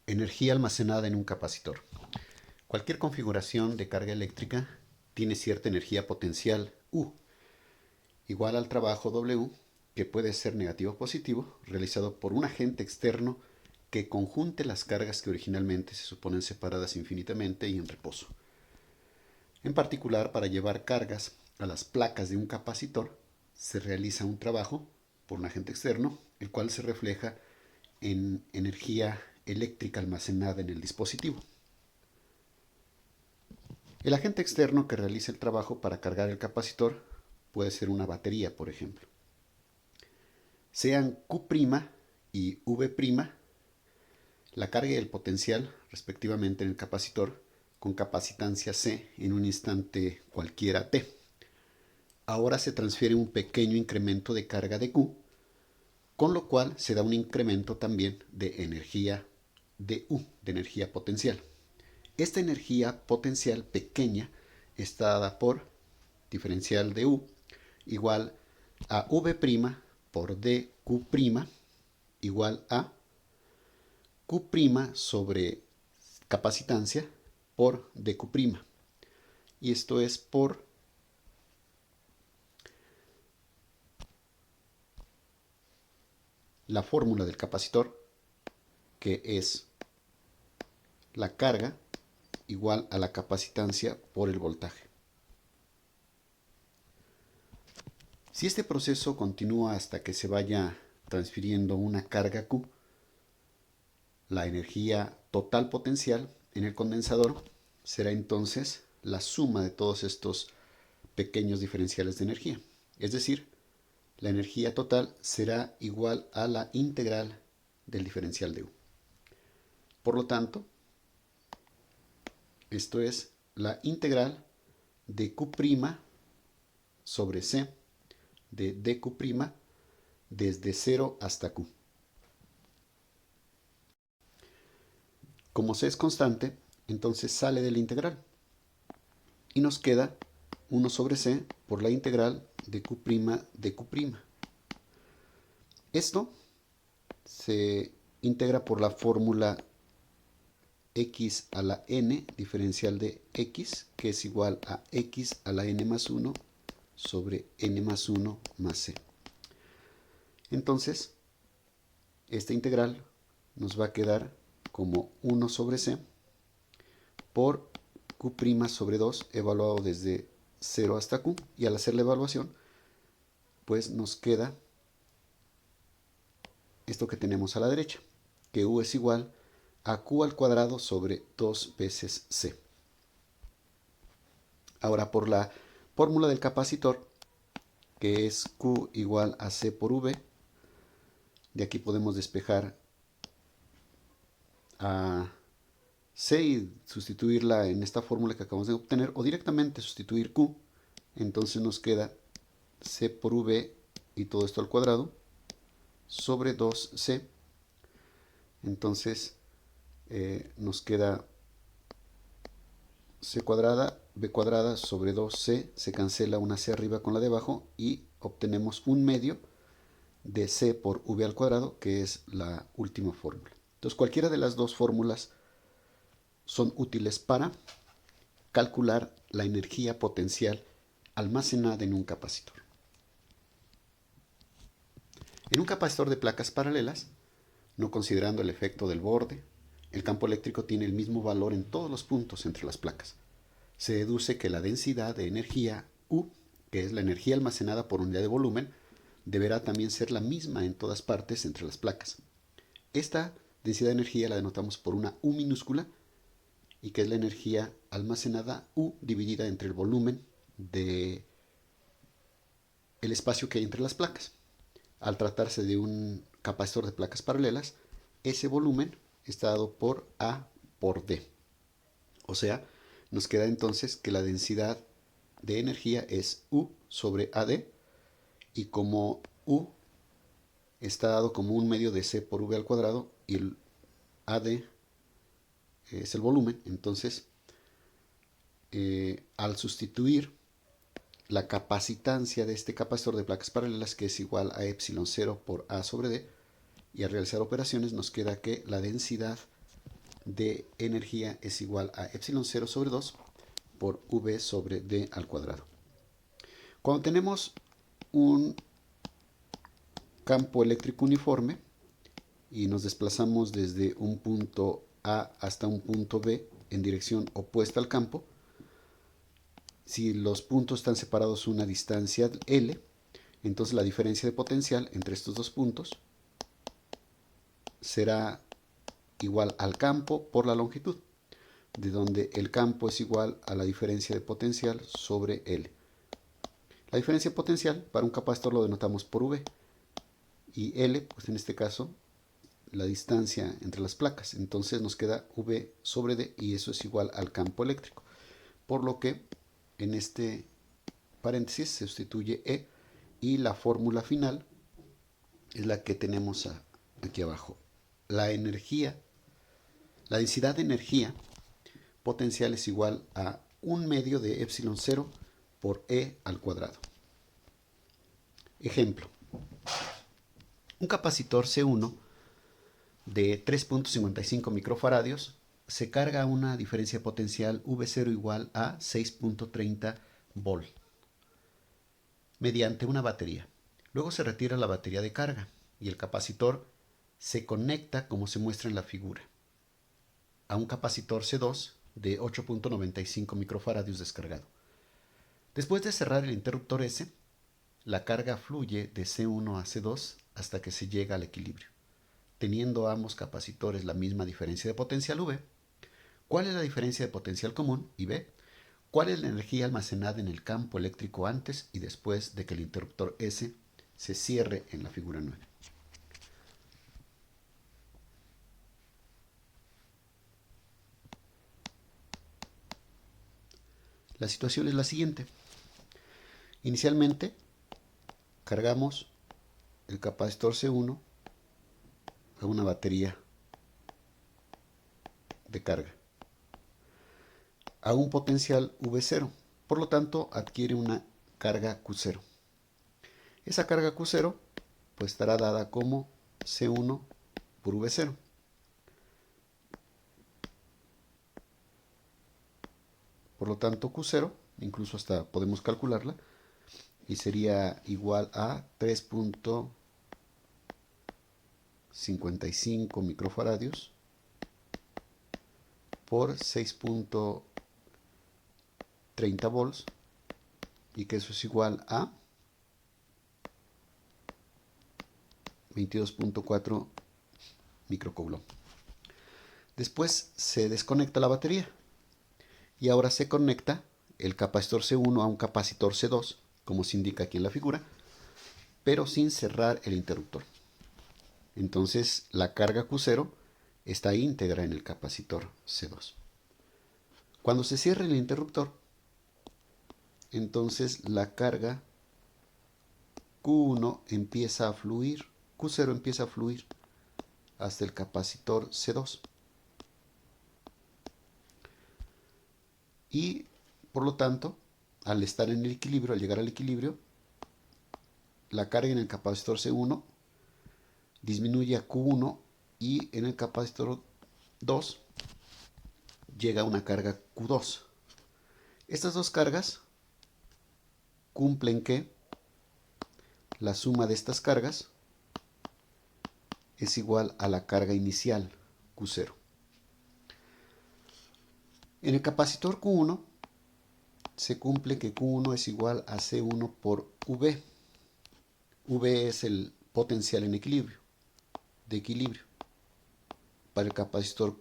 Energía almacenada en un capacitor. Cualquier configuración de carga eléctrica tiene cierta energía potencial U, igual al trabajo W, que puede ser negativo o positivo, realizado por un agente externo que conjunte las cargas que originalmente se suponen separadas infinitamente y en reposo. En particular, para llevar cargas a las placas de un capacitor, se realiza un trabajo por un agente externo, el cual se refleja en energía eléctrica almacenada en el dispositivo. El agente externo que realiza el trabajo para cargar el capacitor puede ser una batería, por ejemplo. Sean Q' y V', la carga y el potencial, respectivamente, en el capacitor, con capacitancia C en un instante cualquiera t. Ahora se transfiere un pequeño incremento de carga de Q, con lo cual se da un incremento también de energía de U, de energía potencial. Esta energía potencial pequeña está dada por diferencial de U igual a V' por dQ' igual a Q' sobre capacitancia por dQ'. Y esto es por la fórmula del capacitor, que es la carga igual a la capacitancia por el voltaje. Si este proceso continúa hasta que se vaya transfiriendo una carga Q, la energía total potencial en el condensador será entonces la suma de todos estos pequeños diferenciales de energía. Es decir, la energía total será igual a la integral del diferencial de U. Por lo tanto, esto es la integral de Q' sobre C de dQ' desde 0 hasta Q. Como C es constante, entonces sale de la integral y nos queda 1 sobre C por la integral de Q' dQ'. Esto se integra por la fórmula x a la n diferencial de x, que es igual a x a la n más 1 sobre n más 1 más c. Entonces, esta integral nos va a quedar como 1 sobre c por q' sobre 2 evaluado desde 0 hasta q, y al hacer la evaluación pues nos queda esto que tenemos a la derecha, que u es igual a q al cuadrado sobre 2 veces c. Ahora, por la fórmula del capacitor, que es q igual a c por v, de aquí podemos despejar a c y sustituirla en esta fórmula que acabamos de obtener, o directamente sustituir q. Entonces nos queda c por v y todo esto al cuadrado sobre 2c. Entonces nos queda c cuadrada, b cuadrada sobre 2c, se cancela una c arriba con la de abajo y obtenemos un medio de c por v al cuadrado, que es la última fórmula. Entonces cualquiera de las dos fórmulas son útiles para calcular la energía potencial almacenada en un capacitor. En un capacitor de placas paralelas, no considerando el efecto del borde, el campo eléctrico tiene el mismo valor en todos los puntos entre las placas. Se deduce que la densidad de energía U, que es la energía almacenada por unidad de volumen, deberá también ser la misma en todas partes entre las placas. Esta densidad de energía la denotamos por una U minúscula, y que es la energía almacenada U dividida entre el volumen de el espacio que hay entre las placas. Al tratarse de un capacitor de placas paralelas, ese volumen está dado por A por D. O sea, nos queda entonces que la densidad de energía es U sobre AD, y como U está dado como un medio de C por V al cuadrado y el AD es el volumen, entonces al sustituir la capacitancia de este capacitor de placas paralelas, que es igual a epsilon 0 por A sobre D, y al realizar operaciones nos queda que la densidad de energía es igual a epsilon 0 sobre 2 por V sobre D al cuadrado. Cuando tenemos un campo eléctrico uniforme y nos desplazamos desde un punto A hasta un punto B en dirección opuesta al campo, si los puntos están separados una distancia L, entonces la diferencia de potencial entre estos dos puntos será igual al campo por la longitud, de donde el campo es igual a la diferencia de potencial sobre L. La diferencia de potencial para un capacitor lo denotamos por V, y L, pues en este caso, la distancia entre las placas. Entonces nos queda V sobre D, y eso es igual al campo eléctrico. Por lo que en este paréntesis se sustituye E, y la fórmula final es la que tenemos aquí abajo. La densidad de energía potencial es igual a 1/2 de epsilon 0 por E al cuadrado. Ejemplo. Un capacitor C1 de 3.55 microfaradios se carga a una diferencia potencial V0 igual a 6.30 volt mediante una batería. Luego se retira la batería de carga y el capacitor se conecta, como se muestra en la figura, a un capacitor C2 de 8.95 microfaradios descargado. Después de cerrar el interruptor S, la carga fluye de C1 a C2 hasta que se llega al equilibrio. Teniendo ambos capacitores la misma diferencia de potencial V, ¿cuál es la diferencia de potencial común? Y B, ¿cuál es la energía almacenada en el campo eléctrico antes y después de que el interruptor S se cierre en la figura 9? La situación es la siguiente. Inicialmente cargamos el capacitor C1 a una batería de carga a un potencial V0, por lo tanto adquiere una carga Q0. Esa carga Q0 pues estará dada como C1 por V0. Por lo tanto Q0, incluso hasta podemos calcularla, y sería igual a 3.55 microfaradios por 6.30 volts, y que eso es igual a 22.4 microcoulomb. Después se desconecta la batería y ahora se conecta el capacitor C1 a un capacitor C2, como se indica aquí en la figura, pero sin cerrar el interruptor. Entonces la carga Q0 está íntegra en el capacitor C2. Cuando se cierre el interruptor, entonces la carga Q1 empieza a fluir, Q0 empieza a fluir hasta el capacitor C2. Y por lo tanto, al estar en el equilibrio, al llegar al equilibrio, la carga en el capacitor C1 disminuye a Q1 y en el capacitor 2 llega una carga Q2. Estas dos cargas cumplen que la suma de estas cargas es igual a la carga inicial Q0. En el capacitor Q1 se cumple que Q1 es igual a C1 por V. V es el potencial en equilibrio, de equilibrio. Para el capacitor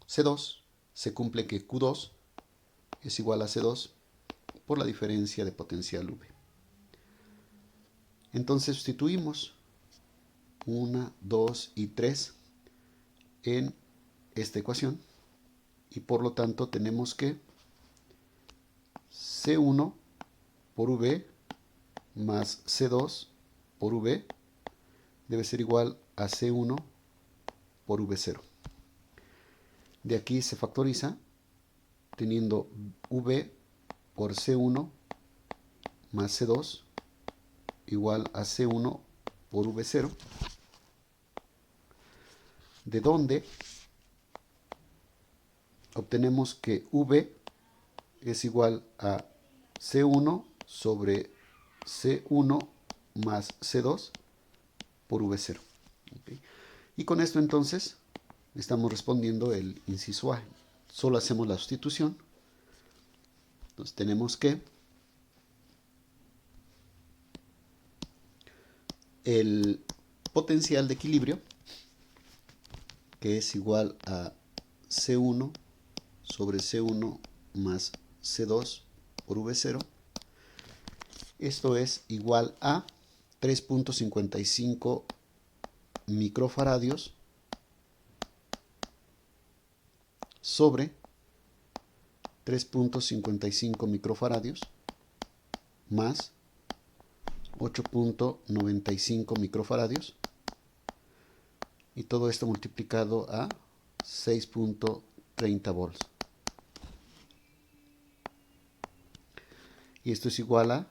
C2 se cumple que Q2 es igual a C2 por la diferencia de potencial V. Entonces sustituimos 1, 2 y 3 en esta ecuación y por lo tanto tenemos que C1 por V más C2 por V debe ser igual a C1 por V0. De aquí se factoriza teniendo V por C1 más C2 igual a C1 por V0, de donde obtenemos que V es igual a C1 sobre C1 más C2 por V0. ¿Okay? Y con esto entonces estamos respondiendo el inciso A. Solo hacemos la sustitución. Entonces tenemos que el potencial de equilibrio, que es igual a C1 sobre C1 más C2 por V0, esto es igual a 3.55 microfaradios sobre 3.55 microfaradios más 8.95 microfaradios, y todo esto multiplicado a 6.30 volts. Y esto es igual a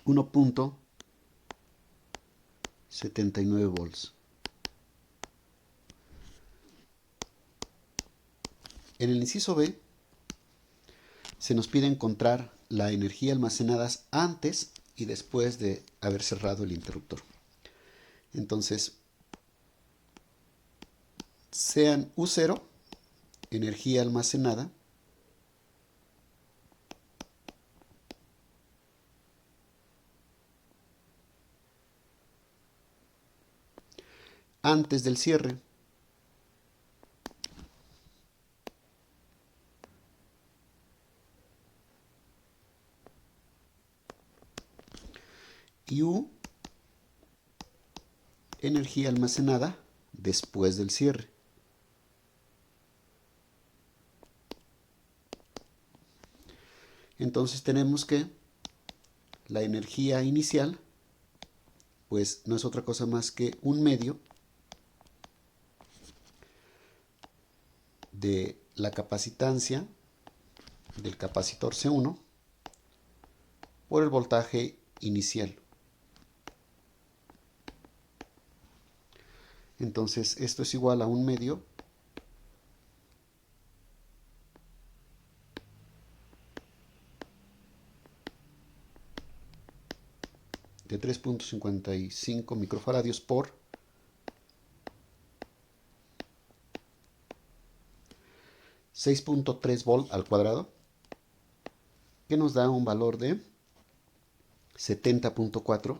1.79 volts. En el inciso B se nos pide encontrar la energía almacenada antes y después de haber cerrado el interruptor. Entonces, sean U0, energía almacenada, antes del cierre, y U, energía almacenada después del cierre. Entonces tenemos que la energía inicial pues no es otra cosa más que un medio de la capacitancia del capacitor C1 por el voltaje inicial. Entonces esto es igual a un medio de 3.55 microfaradios por 6.3 volt al cuadrado, que nos da un valor de 70.4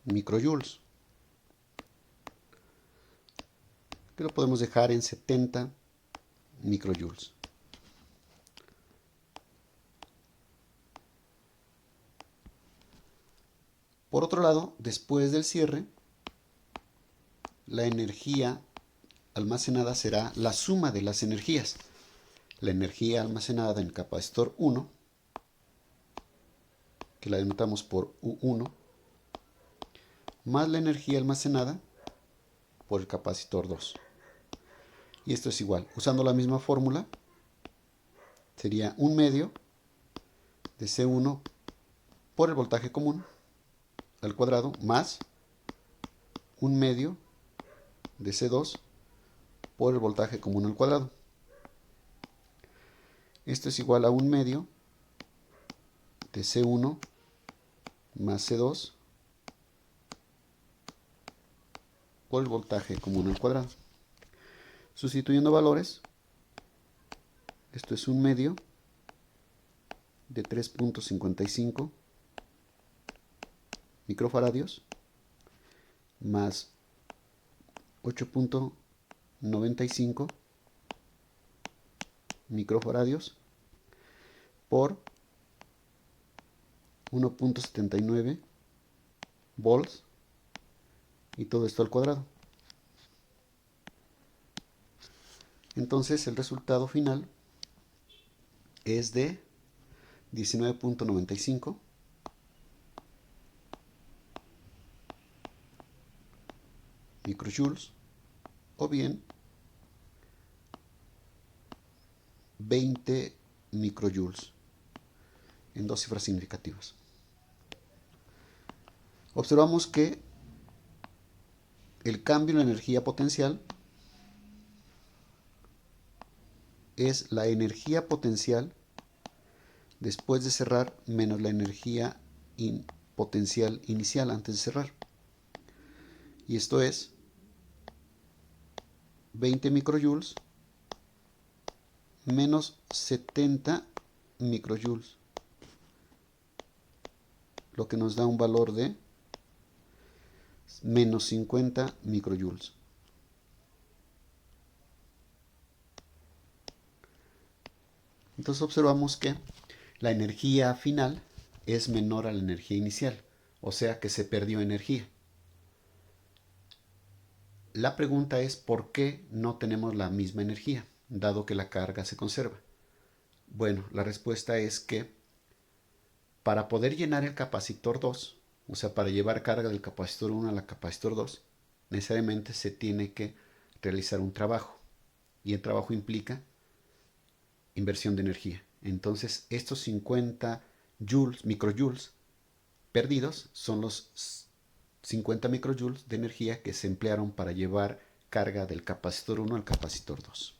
microjoules, que lo podemos dejar en 70 microjoules. Por otro lado, después del cierre, la energía almacenada será la suma de las energías. La energía almacenada en el capacitor 1, que la denotamos por U1, más la energía almacenada por el capacitor 2. Y esto es igual, usando la misma fórmula, sería un medio de C1 por el voltaje común al cuadrado más un medio de C2 por el voltaje común al cuadrado. Esto es igual a un medio de C1 más C2 por el voltaje común al cuadrado. Sustituyendo valores, esto es un medio de 3.55 microfaradios más 8.95 microfaradios por 1.79 volts, y todo esto al cuadrado. Entonces el resultado final es de 19.95 microjoules, o bien 20 microjoules, en dos cifras significativas. Observamos que El cambio en la energía potencial es la energía potencial después de cerrar menos la energía potencial inicial antes de cerrar. Y esto es 20 microjoules menos 70 microjoules, lo que nos da un valor de menos 50 microjoules. Entonces observamos que la energía final es menor a la energía inicial, o sea que se perdió energía. La pregunta es ¿por qué no tenemos la misma energía, dado que la carga se conserva? Bueno, la respuesta es que para poder llenar el capacitor 2, o sea, para llevar carga del capacitor 1 al capacitor 2, necesariamente se tiene que realizar un trabajo. Y el trabajo implica inversión de energía. Entonces, estos 50 microjoules perdidos son los 50 microjoules de energía que se emplearon para llevar carga del capacitor 1 al capacitor 2.